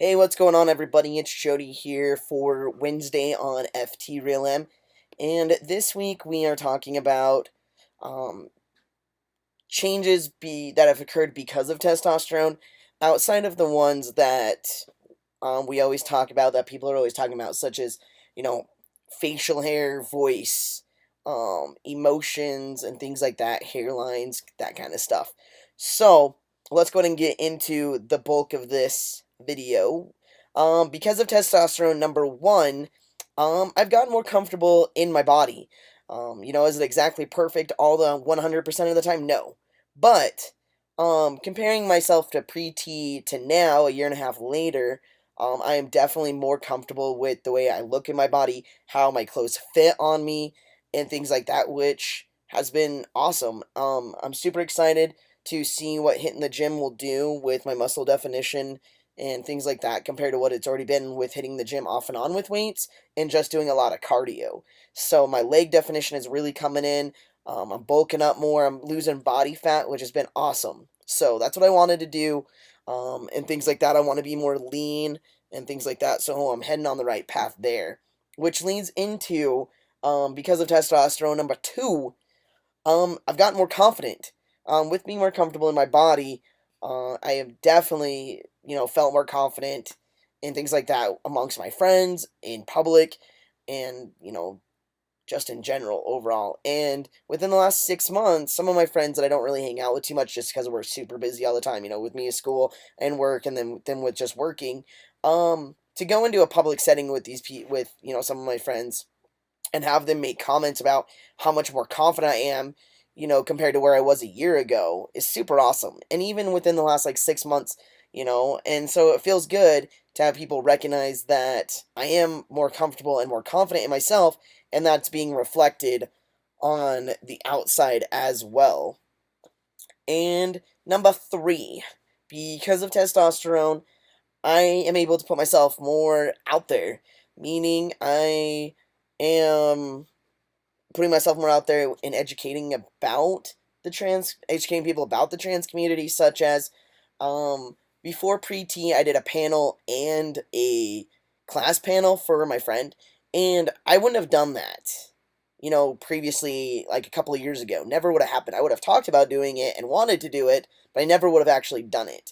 Hey, what's going on, everybody? It's Jody here for Wednesday on FT Real M, and this week we are talking about um, that have occurred because of testosterone, outside of the ones that we always talk about, that people are always talking about, such as you know, facial hair, voice, emotions, and things like that, hairlines, that kind of stuff. So let's go ahead and get into the bulk of this video. Because of testosterone, number one, I've gotten more comfortable in my body. Is it exactly perfect all the 100% of the time? No. But, comparing myself to pre-T to now, a year and a half later, I am definitely more comfortable with the way I look in my body, how my clothes fit on me, and things like that, which has been awesome. I'm super excited to see what hitting the gym will do with my muscle definition and things like that compared to what it's already been with hitting the gym off and on with weights and just doing a lot of cardio. So my leg definition is really coming in. I'm bulking up more. I'm losing body fat, which has been awesome. So that's what I wanted to do, and things like that. I want to be more lean and things like that. So I'm heading on the right path there, which leads into, because of testosterone, number two, I've gotten more confident. With being more comfortable in my body, I have definitely, felt more confident in things like that amongst my friends, in public, and, just in general overall. And within the last 6 months, some of my friends that I don't really hang out with too much just because we're super busy all the time, with me at school and work, and then with just working, to go into a public setting with with some of my friends and have them make comments about how much more confident I am, compared to where I was a year ago is super awesome. And even within the last like 6 months, and so it feels good to have people recognize that I am more comfortable and more confident in myself, and that's being reflected on the outside as well. And number three, because of testosterone, I am able to put myself more out there, meaning I am putting myself more out there in educating people about the trans community, such as, before pre-T, I did a panel and a class panel for my friend, and I wouldn't have done that, previously, like a couple of years ago. Never would have happened. I would have talked about doing it and wanted to do it, but I never would have actually done it.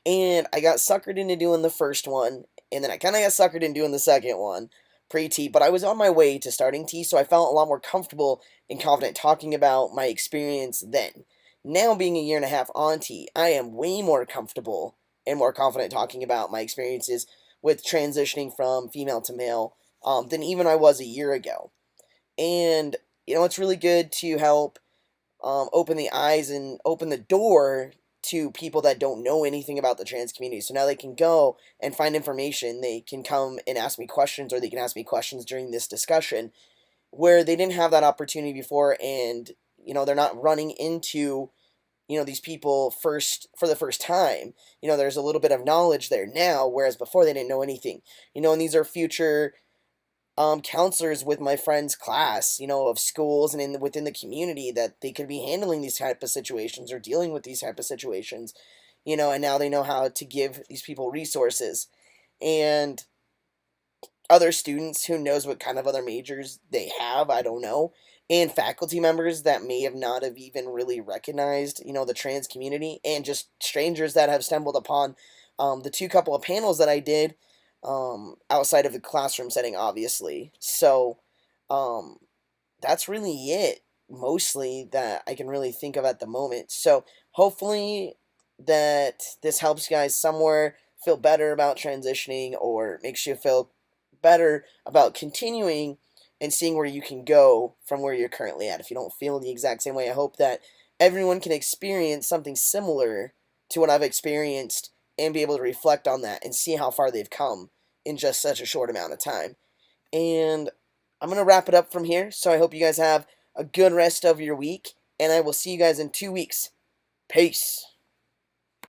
And I got suckered into doing the first one, and then I kind of got suckered into doing the second one, pre-T, but I was on my way to starting T, so I felt a lot more comfortable and confident talking about my experience then. Now, being a year and a half on T, I am way more comfortable and more confident talking about my experiences with transitioning from female to male, than even I was a year ago. And, it's really good to help, open the eyes and open the door to people that don't know anything about the trans community. So now they can go and find information. They can come and ask me questions, or they can ask me questions during this discussion where they didn't have that opportunity before. And, they're not running into, these people for the first time. There's a little bit of knowledge there now, whereas before they didn't know anything. And these are future counselors with my friend's class, of schools and within the community, that they could be handling these type of situations or dealing with these type of situations, and now they know how to give these people resources. And other students, who knows what kind of other majors they have, I don't know, and faculty members that may have not have even really recognized, the trans community, and just strangers that have stumbled upon, the two couple of panels that I did, outside of the classroom setting, obviously. So, um, that's really it, mostly, that I can really think of at the moment. So, hopefully, that this helps you guys somewhere feel better about transitioning, or makes you feel better about continuing and seeing where you can go from where you're currently at. If you don't feel the exact same way, I hope that everyone can experience something similar to what I've experienced and be able to reflect on that and see how far they've come in just such a short amount of time. And I'm going to wrap it up from here. So I hope you guys have a good rest of your week, and I will see you guys in 2 weeks. Peace.